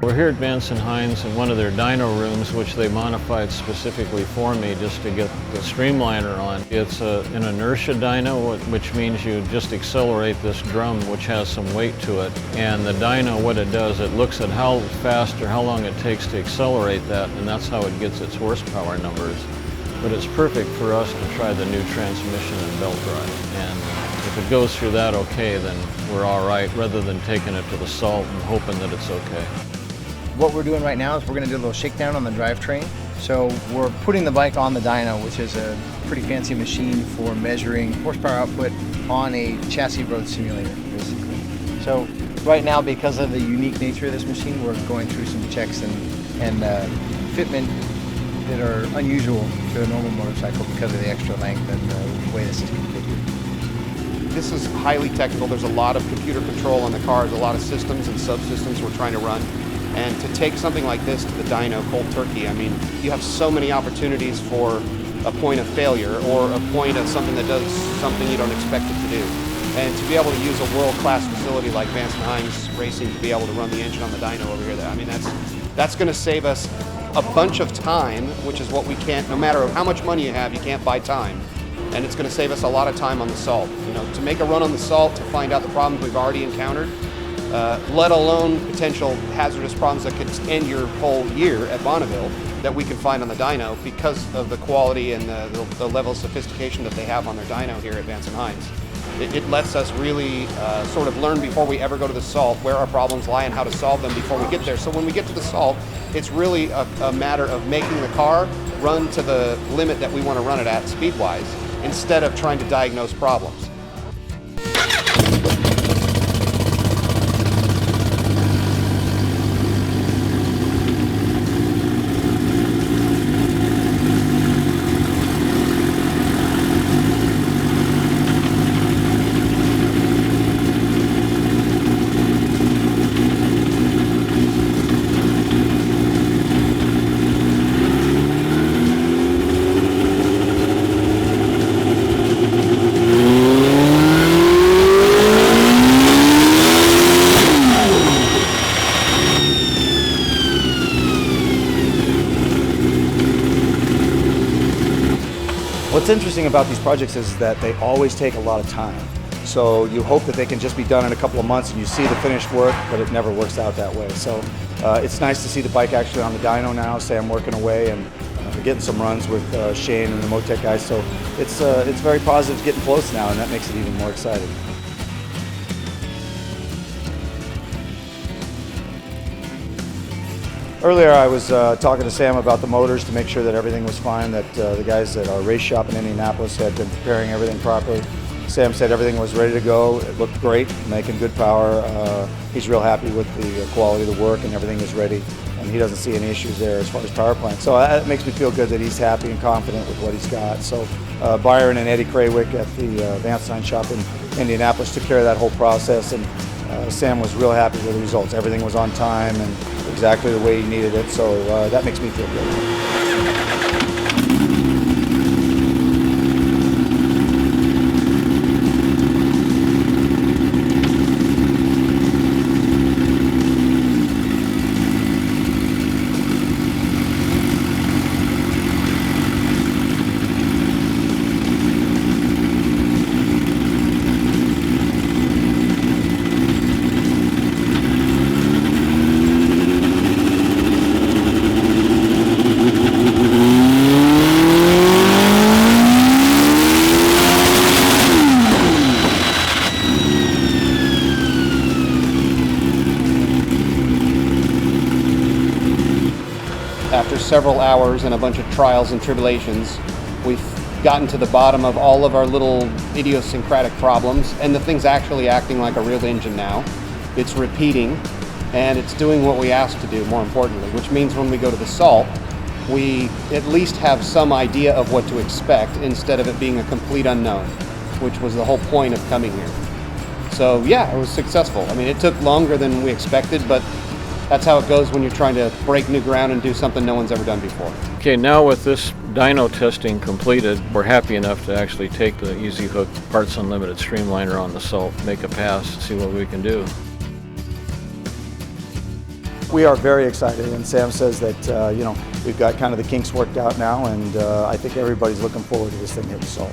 We're here at Vance Hines in one of their dyno rooms, which they modified specifically for me just to get the streamliner on. It's an inertia dyno, which means you just accelerate this drum, which has some weight to it. And the dyno, what it does, it looks at how fast or how long it takes to accelerate that, and that's how it gets its horsepower numbers. But it's perfect for us to try the new transmission and belt drive. And if it goes through that okay, then we're all right, rather than taking it to the salt and hoping that it's okay. What we're doing right now is we're going to do a little shakedown on the drivetrain. So we're putting the bike on the dyno, which is a pretty fancy machine for measuring horsepower output on a chassis road simulator, basically. So right now, because of the unique nature of this machine, we're going through some checks and fitment that are unusual to a normal motorcycle because of the extra length and the way this is configured. This is highly technical. There's a lot of computer control on the car. There's a lot of systems and subsystems we're trying to run. And to take something like this to the dyno cold turkey, I mean, you have so many opportunities for a point of failure or a point of something that does something you don't expect it to do. And to be able to use a world-class facility like Vance Hines Racing to be able to run the engine on the dyno over here, I mean, that's going to save us a bunch of time, which is what we can't, no matter how much money you have, you can't buy time. And it's going to save us a lot of time on the salt. You know, to make a run on the salt, to find out the problems we've already encountered, let alone potential hazardous problems that could end your whole year at Bonneville that we can find on the dyno because of the quality and the level of sophistication that they have on their dyno here at Vance Hines. It lets us really sort of learn before we ever go to the salt where our problems lie and how to solve them before we get there. So when we get to the salt, it's really a matter of making the car run to the limit that we want to run it at speed-wise instead of trying to diagnose problems. What's interesting about these projects is that they always take a lot of time. So you hope that they can just be done in a couple of months and you see the finished work, but it never works out that way. So it's nice to see the bike actually on the dyno now, Sam working away and getting some runs with Shane and the Motec guys. So it's very positive, getting close now, and that makes it even more exciting. Earlier I was talking to Sam about the motors to make sure that everything was fine, that the guys at our race shop in Indianapolis had been preparing everything properly. Sam said everything was ready to go. It looked great, making good power. He's real happy with the quality of the work and everything is ready, and he doesn't see any issues there as far as power plant. So that makes me feel good that he's happy and confident with what he's got. So Byron and Eddie Craywick at the Vance Hines shop in Indianapolis took care of that whole process, and Sam was real happy with the results. Everything was on time and exactly the way he needed it, so that makes me feel good. After several hours and a bunch of trials and tribulations, we've gotten to the bottom of all of our little idiosyncratic problems, and the thing's actually acting like a real engine now. It's repeating, and it's doing what we asked to do, more importantly, which means when we go to the salt, we at least have some idea of what to expect instead of it being a complete unknown, which was the whole point of coming here. So yeah, it was successful. I mean, it took longer than we expected, but that's how it goes when you're trying to break new ground and do something no one's ever done before. Okay, now with this dyno testing completed, we're happy enough to actually take the Easy Hook Parts Unlimited streamliner on the Salt, make a pass, see what we can do. We are very excited, and Sam says that we've got kind of the kinks worked out now, and I think everybody's looking forward to this thing hitting Salt.